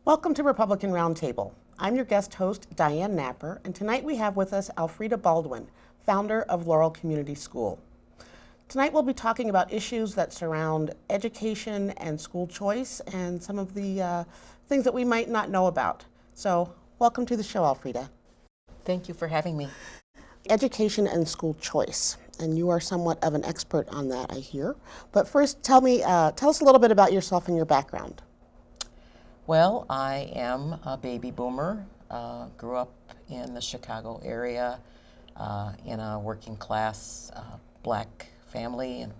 Welcome to Republican Roundtable. I'm your guest host, Diane Napper, and tonight we have with us Alfrieda Baldwin, founder of Laurel Community School. Tonight we'll be talking about issues that surround education and school choice and some of the things that we might not know about. So, welcome to the show, Alfrieda. Thank you for having me. Education and school choice, and you are somewhat of an expert on that, I hear. But first, tell us a little bit about yourself and your background. Well, I am a baby boomer. Grew up in the Chicago area in a working class black family, and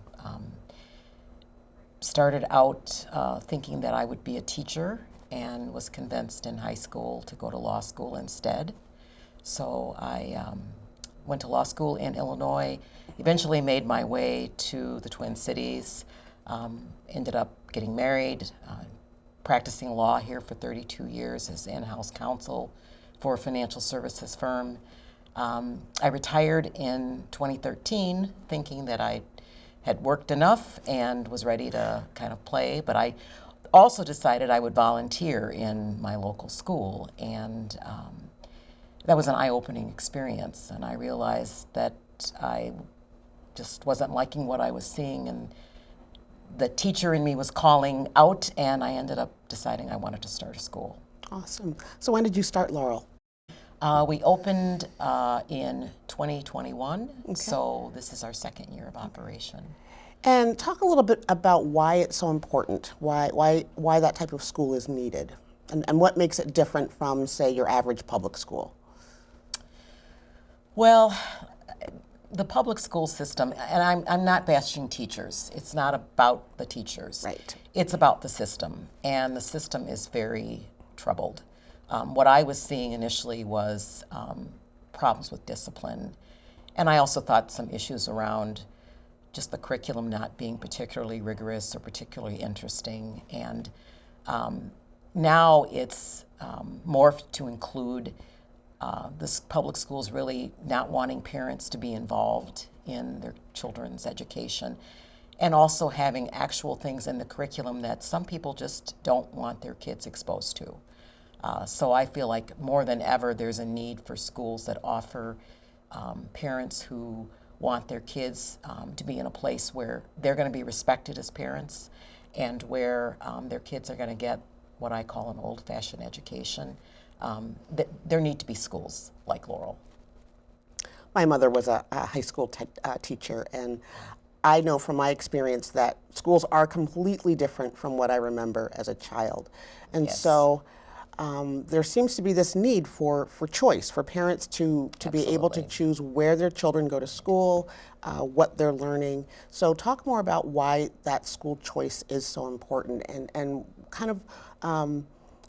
started out thinking that I would be a teacher, and was convinced in high school to go to law school instead. So I went to law school in Illinois, eventually made my way to the Twin Cities, ended up getting married, practicing law here for 32 years as in-house counsel for a financial services firm. I retired in 2013 thinking that I had worked enough and was ready to kind of play, but I also decided I would volunteer in my local school, and that was an eye-opening experience, and I realized that I just wasn't liking what I was seeing, and the teacher in me was calling out, and I ended up deciding I wanted to start a school. Awesome. So when did you start Laurel? We opened in 2021, Okay. So this is our second year of operation. And talk a little bit about why it's so important, why that type of school is needed, and what makes it different from, say, your average public school. Well, the public school system, and I'm not bashing teachers. It's not about the teachers. Right. It's about the system, and the system is very troubled. What I was seeing initially was problems with discipline, and I also thought some issues around just the curriculum not being particularly rigorous or particularly interesting. And now it's morphed to include this public schools really not wanting parents to be involved in their children's education, and also having actual things in the curriculum that some people just don't want their kids exposed to. So I feel like more than ever there's a need for schools that offer parents who want their kids to be in a place where they're going to be respected as parents, and where their kids are going to get what I call an old-fashioned education. There need to be schools like Laurel. My mother was a high school teacher, and I know from my experience that schools are completely different from what I remember as a child. And Yes. so there seems to be this need for choice, for parents to be able to Absolutely. choose where their children go to school, what they're learning. So talk more about why that school choice is so important, and kind of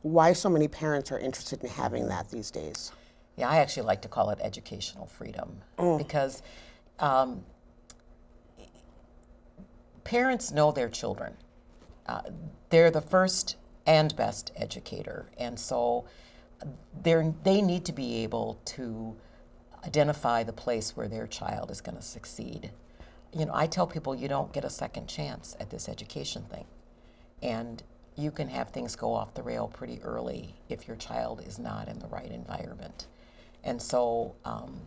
why so many parents are interested in having that these days. Yeah, I actually like to call it educational freedom, because parents know their children. They're the first and best educator, and so they need to be able to identify the place where their child is going to succeed. You know, I tell people you don't get a second chance at this education thing, and you can have things go off the rail pretty early if your child is not in the right environment. And so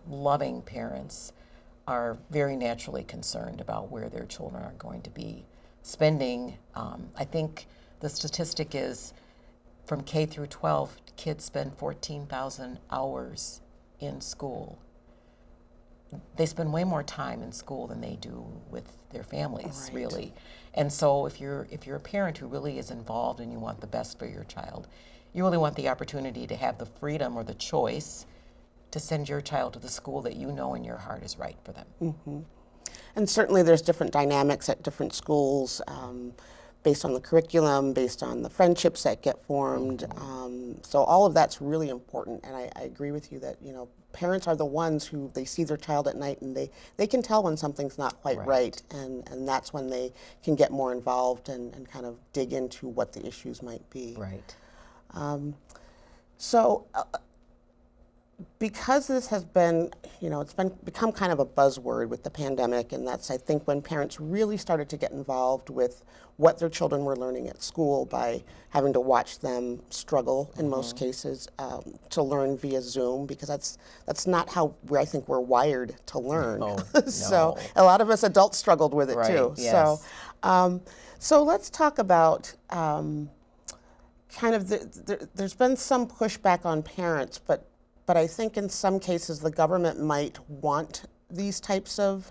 loving parents are very naturally concerned about where their children are going to be spending. I think the statistic is from K through 12, kids spend 14,000 hours in school. They spend way more time in school than they do with their families, Right. really. And so if you're a parent who really is involved and you want the best for your child, you really want the opportunity to have the freedom or the choice to send your child to the school that you know in your heart is right for them. And certainly there's different dynamics at different schools, based on the curriculum, based on the friendships that get formed. So all of that's really important, and I agree with you that, you know, parents are the ones who, they see their child at night and they can tell when something's not quite right, and that's when they can get more involved and kind of dig into what the issues might be. Right. So because this has been, it's become kind of a buzzword with the pandemic, and that's, I think, when parents really started to get involved with what their children were learning at school by having to watch them struggle in most cases to learn via Zoom, because that's not how I think we're wired to learn. No, So no. a lot of us adults struggled with it Right, too. yes. So let's talk about kind of there's been some pushback on parents, but I think in some cases the government might want these types of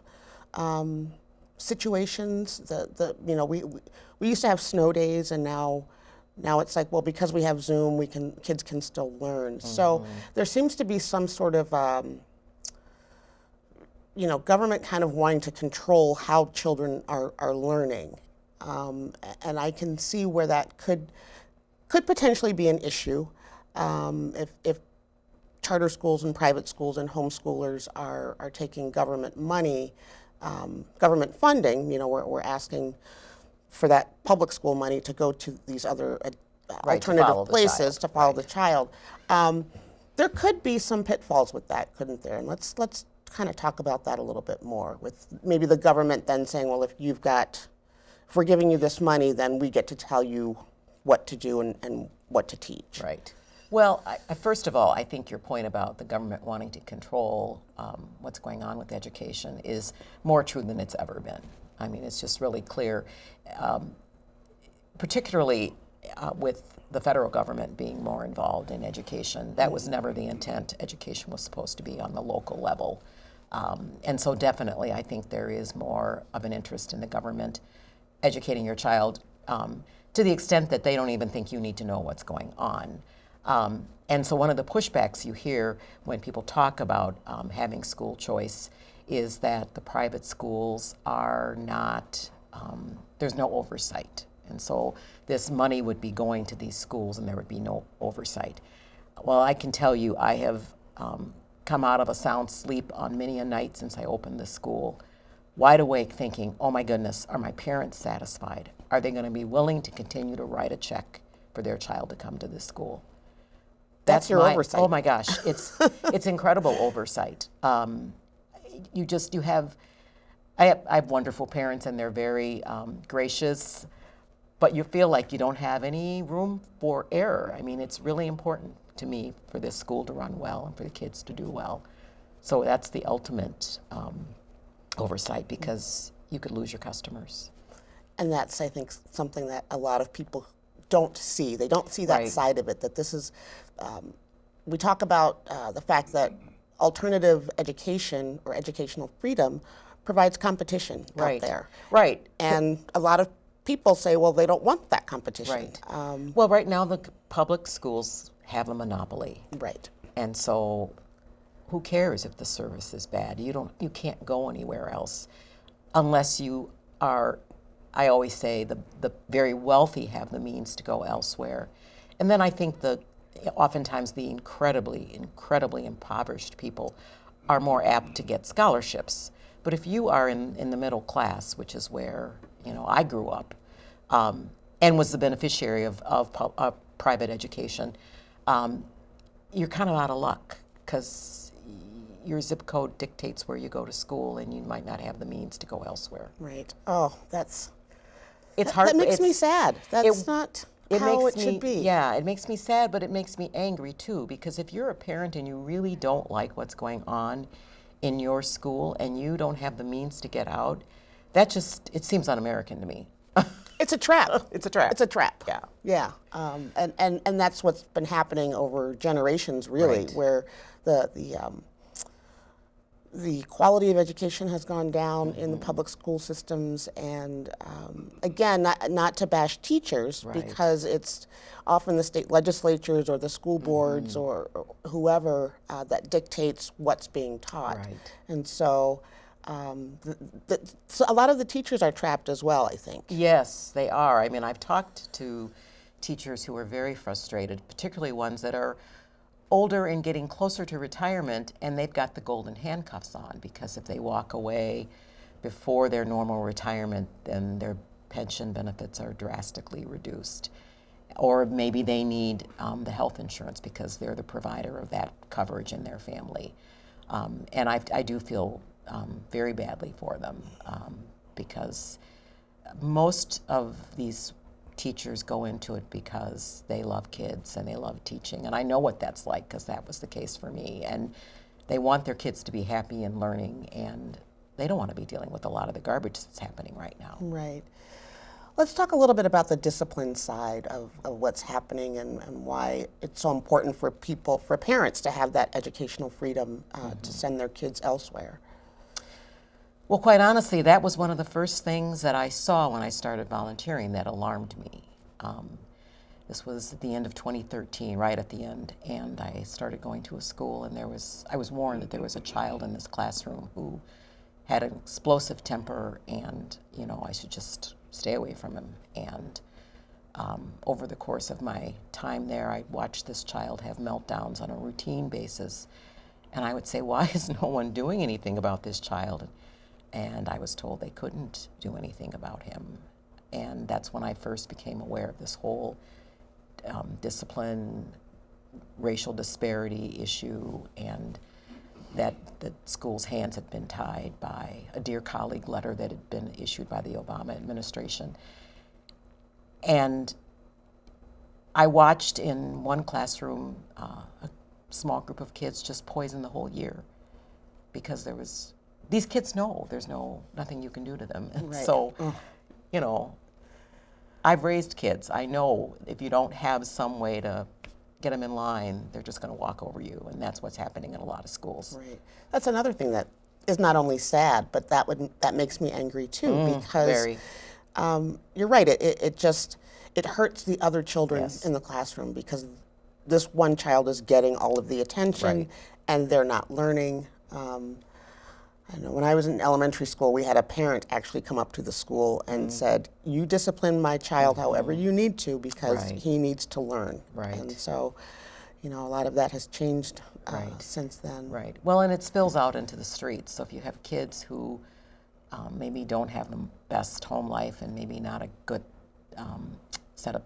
situations. We used to have snow days, and now it's like, well, because we have Zoom, kids can still learn. So there seems to be some sort of government kind of wanting to control how children are learning, and I can see where that could potentially be an issue if charter schools and private schools and homeschoolers are taking government money, government funding. We're asking for that public school money to go to these other Right, to follow alternative the places child, to follow right. the child. There could be some pitfalls with that, couldn't there? And let's kind of talk about that a little bit more, with maybe the government then saying, well, if we're giving you this money, then we get to tell you what to do and what to teach. Right. Well, first of all, I think your point about the government wanting to control what's going on with education is more true than it's ever been. I mean, it's just really clear, particularly with the federal government being more involved in education. That was never the intent. Education was supposed to be on the local level. And so definitely, I think there is more of an interest in the government educating your child to the extent that they don't even think you need to know what's going on. And so one of the pushbacks you hear when people talk about having school choice is that the private schools are not, there's no oversight. And so this money would be going to these schools and there would be no oversight. Well, I can tell you, I have come out of a sound sleep on many a night since I opened this school, wide awake thinking, oh my goodness, are my parents satisfied? Are they going to be willing to continue to write a check for their child to come to this school? That's your oversight. Oh my gosh, it's incredible oversight. I have wonderful parents and they're very gracious, but you feel like you don't have any room for error. I mean, it's really important to me for this school to run well and for the kids to do well. So that's the ultimate oversight, because you could lose your customers. And that's, I think, something that a lot of people don't see. They don't see that Right. side of it, that this is, we talk about the fact that alternative education or educational freedom provides competition Right. out there. Right. And a lot of people say, well, they don't want that competition. Right. Well, right now the public schools have a monopoly. Right. And so who cares if the service is bad? You can't go anywhere else unless you are, I always say, the very wealthy have the means to go elsewhere. And then I think oftentimes the incredibly, incredibly impoverished people are more apt to get scholarships. But if you are in the middle class, which is where I grew up, and was the beneficiary of private education, you're kind of out of luck, because your zip code dictates where you go to school, and you might not have the means to go elsewhere. Right. Oh, It's hard. that makes me sad. That's not how it me, should be. Yeah, it makes me sad, but it makes me angry too, because if you're a parent and you really don't like what's going on in your school and you don't have the means to get out, it seems un-American to me. It's a trap. It's a trap. It's a trap. Yeah. Yeah. And that's what's been happening over generations, really, Right. where the quality of education has gone down in the public school systems, and again, not to bash teachers, Right. because it's often the state legislatures or the school boards or whoever that dictates what's being taught. Right. And so so a lot of the teachers are trapped as well, I think. Yes, they are. I mean, I've talked to teachers who are very frustrated, particularly ones that are older and getting closer to retirement, and they've got the golden handcuffs on, because if they walk away before their normal retirement, then their pension benefits are drastically reduced. or maybe they need the health insurance because they're the provider of that coverage in their family. And I do feel very badly for them because most of these teachers go into it because they love kids and they love teaching. And I know what that's like because that was the case for me. And they want their kids to be happy and learning, and they don't want to be dealing with a lot of the garbage that's happening right now. Right. Let's talk a little bit about the discipline side of what's happening and why it's so important for parents to have that educational freedom to send their kids elsewhere. Well, quite honestly, that was one of the first things that I saw when I started volunteering that alarmed me. This was at the end of 2013, right at the end, and I started going to a school, and I was warned that there was a child in this classroom who had an explosive temper, and I should just stay away from him. And over the course of my time there, I watched this child have meltdowns on a routine basis, and I would say, why is no one doing anything about this child? And I was told they couldn't do anything about him. And that's when I first became aware of this whole discipline, racial disparity issue, and that the school's hands had been tied by a Dear Colleague letter that had been issued by the Obama administration. And I watched in one classroom a small group of kids just poison the whole year because these kids know there's nothing you can do to them. And Right. so, I've raised kids. I know if you don't have some way to get them in line, they're just going to walk over you, and that's what's happening in a lot of schools. Right. That's another thing that is not only sad, but that makes me angry too, because Very. You're right. It hurts the other children Yes. in the classroom because this one child is getting all of the attention, Right. and they're not learning. I know when I was in elementary school, we had a parent actually come up to the school and said, "You discipline my child however you need to because Right. he needs to learn." Right. And so, a lot of that has changed Right. since then. Right. Well, and it spills out into the streets. So if you have kids who maybe don't have the best home life and maybe not a good set of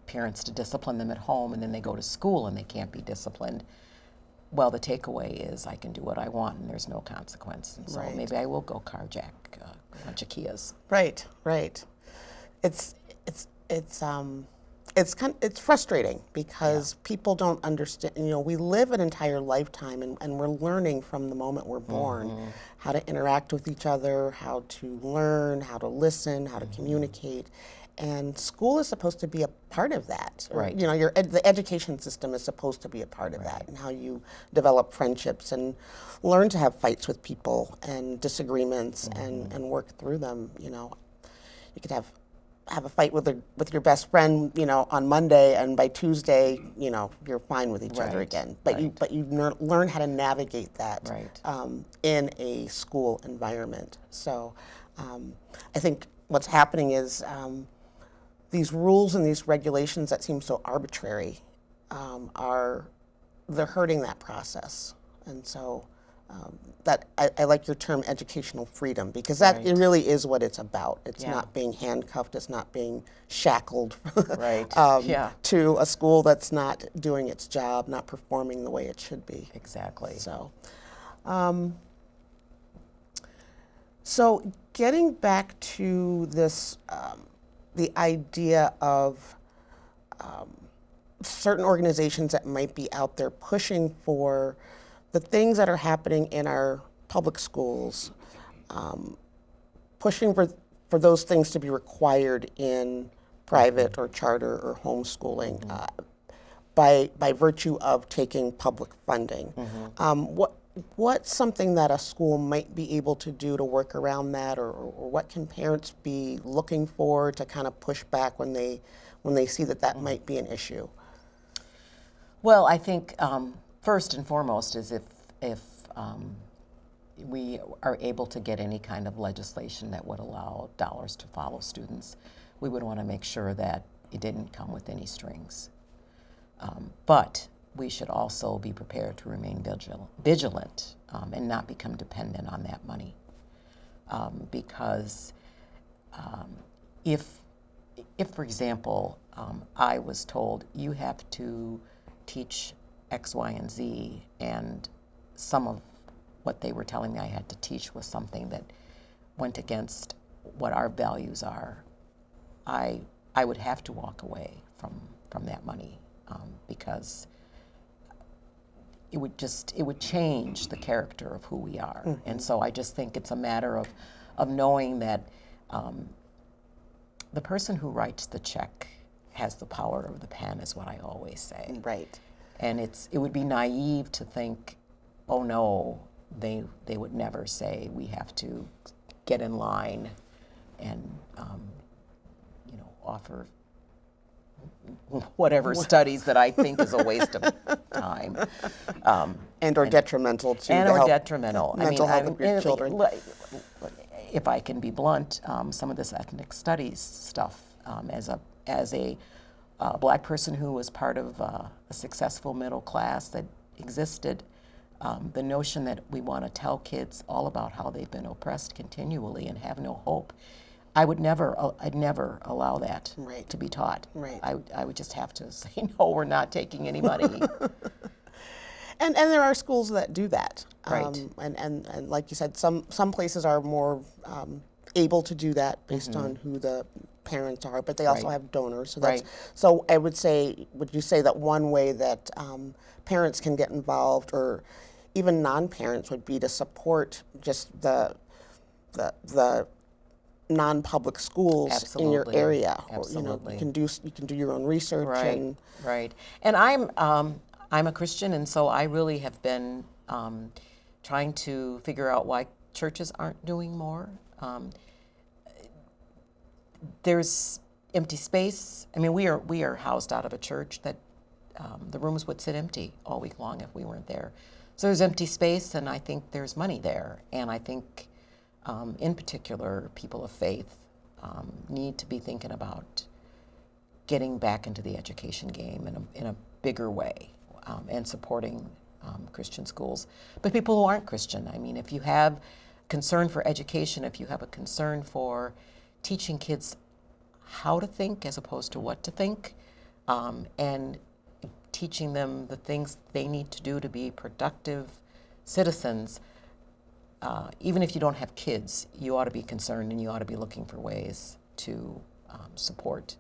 parents to discipline them at home, and then they go to school and they can't be disciplined, well, the takeaway is I can do what I want and there's no consequence. And so Right. maybe I will go carjack a bunch of Kias. Right. It's frustrating because people don't understand. We live an entire lifetime, and we're learning from the moment we're born how to interact with each other, how to learn, how to listen, how to communicate. And school is supposed to be a part of that. Right. The education system is supposed to be a part of that, and how you develop friendships and learn to have fights with people and disagreements and work through them. You could have a fight with your best friend, on Monday, and by Tuesday, you're fine with each other Right. again. But you learn how to navigate that Right. in a school environment. So I think what's happening is these rules and these regulations that seem so arbitrary they're hurting that process. And so that I like your term educational freedom, because that Right. it really is what it's about. It's Yeah. not being handcuffed, it's not being shackled Right. Yeah. to a school that's not doing its job, not performing the way it should be. Exactly. So getting back to this, the idea of certain organizations that might be out there pushing for the things that are happening in our public schools, pushing for those things to be required in private or charter or homeschooling by virtue of taking public funding. What's something that a school might be able to do to work around that, or what can parents be looking for to kind of push back when they see that might be an issue? Well, I think first and foremost is if we are able to get any kind of legislation that would allow dollars to follow students, we would want to make sure that it didn't come with any strings. But we should also be prepared to remain vigilant and not become dependent on that money. Because if if, for example, I was told you have to teach X, Y, and Z, and some of what they were telling me I had to teach was something that went against what our values are, I would have to walk away from that money, because it would change the character of who we are. Mm-hmm. And so I just think it's a matter of knowing that the person who writes the check has the power of the pen, is what I always say. Right. And it would be naive to think, oh no, they would never say we have to get in line and offer whatever studies that I think is a waste of time. And detrimental to detrimental. mental health of your children. If I can be blunt, some of this ethnic studies stuff, as a black person who was part of a successful middle class that existed, the notion that we want to tell kids all about how they've been oppressed continually and have no hope, I'd never allow that to be taught. Right. I would just have to say, no, we're not taking any money. And there are schools that do that. Right. And like you said, some places are more able to do that based on who the parents are, but they also have donors. So so I would you say that one way that parents can get involved, or even non-parents, would be to support just the non-public schools Absolutely. in your area. Absolutely. Or, you can do your own research. Right. And I'm a Christian, and so I really have been trying to figure out why churches aren't doing more. There's empty space. I mean, we are housed out of a church that the rooms would sit empty all week long if we weren't there. So there's empty space, and I think there's money there. And I think, in particular, people of faith need to be thinking about getting back into the education game in a bigger way, and supporting Christian schools. But people who aren't Christian, I mean, if you have concern for education, if you have a concern for teaching kids how to think as opposed to what to think, and teaching them the things they need to do to be productive citizens, even if you don't have kids, you ought to be concerned and you ought to be looking for ways to support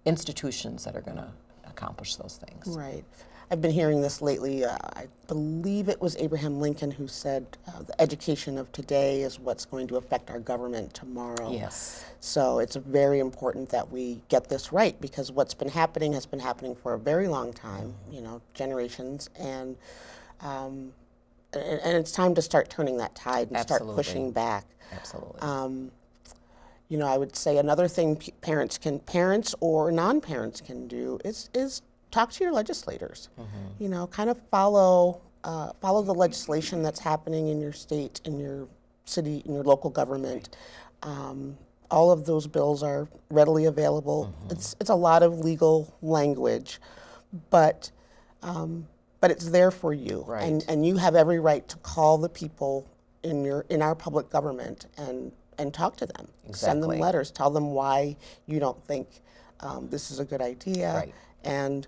institutions that are going to accomplish those things. Right. I've been hearing this lately. I believe it was Abraham Lincoln who said, the education of today is what's going to affect our government tomorrow. Yes. So it's very important that we get this right, because what's been happening has been happening for a very long time, generations, and it's time to start turning that tide and start pushing back. Absolutely. I would say another thing parents or non-parents can do is talk to your legislators. Kind of follow the legislation that's happening in your state, in your city, in your local government. All of those bills are readily available. It's a lot of legal language, but it's there for you, Right. and you have every right to call the people in our public government and talk to them. Exactly. Send them letters. Tell them why you don't think this is a good idea. Right. And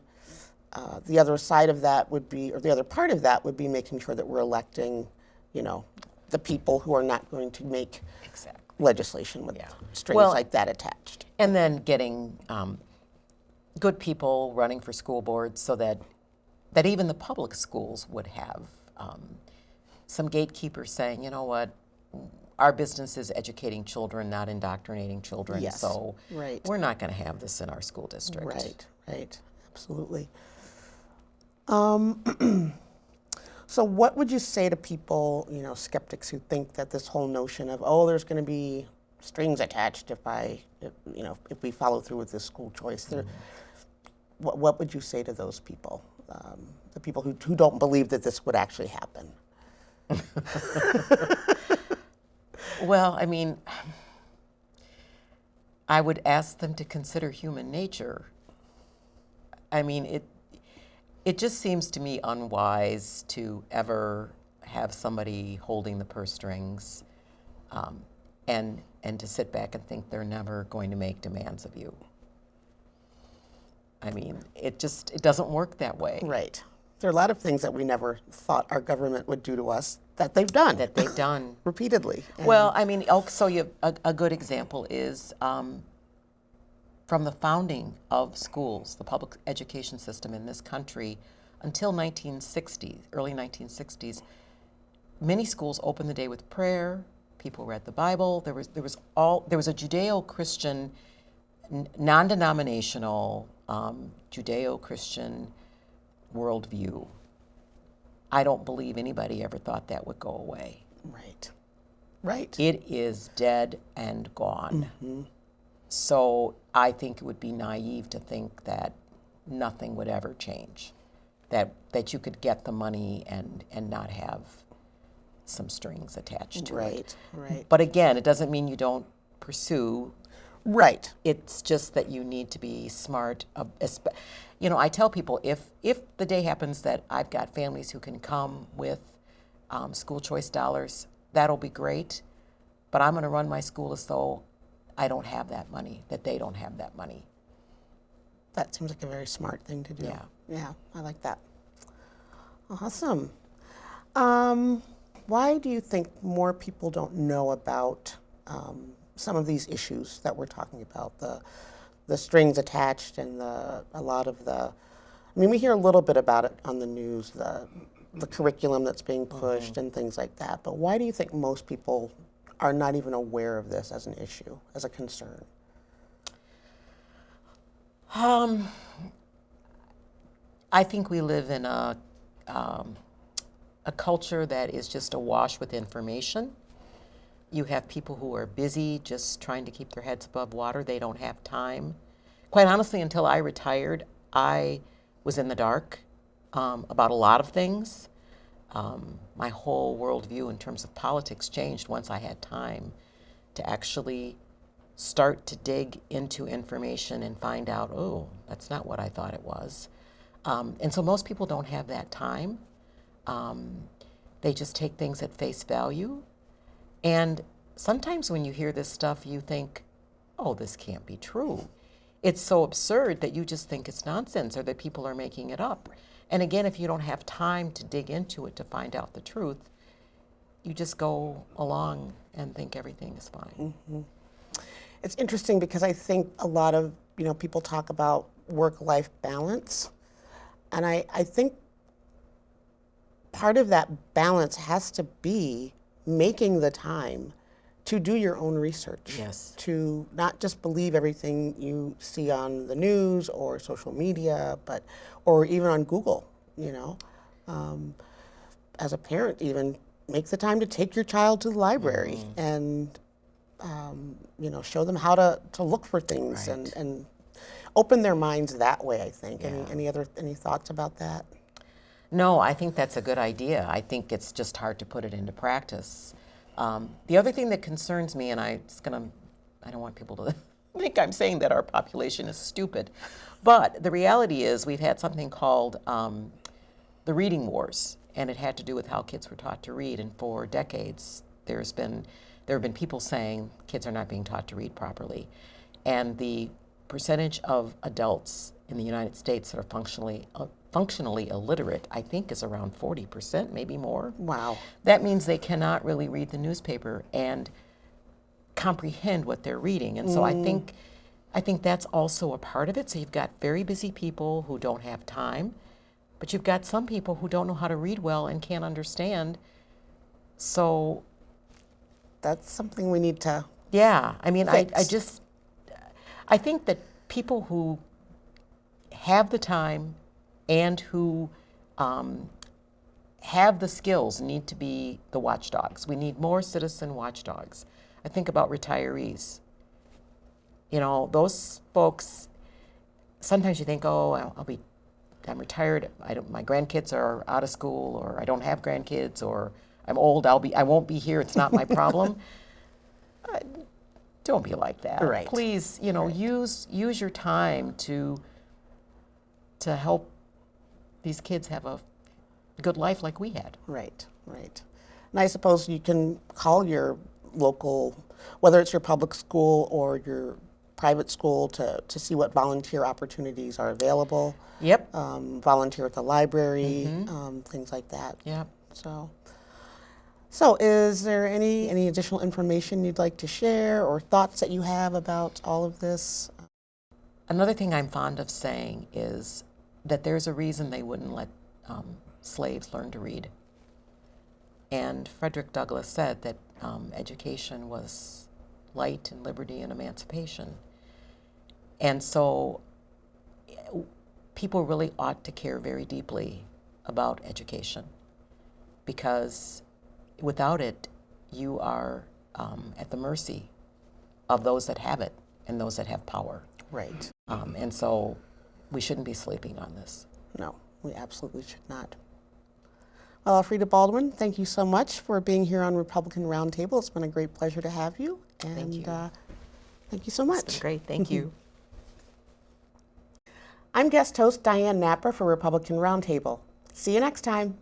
the other side of that would be, or the other part of that would be making sure that we're electing, the people who are not going to make legislation with strings like that attached. And then getting good people running for school boards so that even the public schools would have some gatekeepers saying, you know what, our business is educating children, not indoctrinating children. Yes. So Right. we're not going to have this in our school district. Right, absolutely. So what would you say to people, skeptics who think that this whole notion of, there's going to be strings attached if we follow through with this school choice? What would you say to those people, the people who don't believe that this would actually happen? Well, I mean, I would ask them to consider human nature. I mean, it just seems to me unwise to ever have somebody holding the purse strings, and to sit back and think they're never going to make demands of you. I mean, it doesn't work that way. Right. There are a lot of things that we never thought our government would do to us that they've done. That they've done. Repeatedly. And Well, I mean, so a good example is from the founding of schools, the public education system in this country, until 1960s, early 1960s, many schools opened the day with prayer. People read the Bible. There was a Judeo-Christian, non-denominational Judeo-Christian worldview. I don't believe anybody ever thought that would go away. Right. Right. It is dead and gone. So I think it would be naive to think that nothing would ever change, that you could get the money and not have some strings attached to it. Right. Right. But again, it doesn't mean you don't pursue. Right. It's just that you need to be smart. You know, I tell people if the day happens that I've got families who can come with school choice dollars, that'll be great. But I'm going to run my school as though I don't have that money, that they don't have that money. That seems like a very smart thing to do. Yeah. Yeah, I like that. Awesome. Why do you think more people don't know about some of these issues that we're talking about, the strings attached and a lot of the, I mean, we hear a little bit about it on the news, the curriculum that's being pushed and things like that, but why do you think most people are not even aware of this as an issue, as a concern? I think we live in a culture that is just awash with information. You have people who are busy just trying to keep their heads above water. They don't have time. Quite honestly, until I retired, I was in the dark about a lot of things. My whole worldview in terms of politics changed once I had time to actually start to dig into information and find out, oh, that's not what I thought it was. And so most people don't have that time. They just take things at face value. And sometimes when you hear this stuff, you think, oh, this can't be true. It's so absurd that you just think it's nonsense or that people are making it up. And again, if you don't have time to dig into it to find out the truth, you just go along and think everything is fine. It's interesting because I think a lot of, people talk about work-life balance. And I think part of that balance has to be making the time to do your own research. Yes. To not just believe everything you see on the news or social media, or even on Google, As a parent, even make the time to take your child to the library and, show them how to look for things and open their minds that way, I think. Yeah. Any thoughts about that? No, I think that's a good idea. I think it's just hard to put it into practice. The other thing that concerns me, and I don't want people to think I'm saying that our population is stupid, but the reality is we've had something called the reading wars, and it had to do with how kids were taught to read. And for decades, there have been people saying kids are not being taught to read properly, and the percentage of adults in the United States that are functionally illiterate, I think, is around 40%, maybe more. Wow. That means they cannot really read the newspaper and comprehend what they're reading. And so I think that's also a part of it. So you've got very busy people who don't have time, but you've got some people who don't know how to read well and can't understand. So that's something we need to yeah, I mean, fix. I think that people who have the time and who have the skills need to be the watchdogs. We need more citizen watchdogs. I think about retirees. Those folks, sometimes you think, oh, I'm retired, my grandkids are out of school, or I don't have grandkids, or I'm old, I won't be here, it's not my problem. Don't be like that. Right. Please, use your time to help these kids have a good life like we had. Right. And I suppose you can call your local, whether it's your public school or your private school to see what volunteer opportunities are available. Yep. Volunteer at the library, things like that. Yep. So is there any additional information you'd like to share or thoughts that you have about all of this? Another thing I'm fond of saying is that there's a reason they wouldn't let slaves learn to read. And Frederick Douglass said that education was light and liberty and emancipation. And so people really ought to care very deeply about education, because without it, you are at the mercy of those that have it and those that have power. Right. And so we shouldn't be sleeping on this. No, we absolutely should not. Well, Alfrieda Baldwin, thank you so much for being here on Republican Roundtable. It's been a great pleasure to have you. And Thank you. Thank you so much. It's been great. Thank you. I'm guest host Diane Napper for Republican Roundtable. See you next time.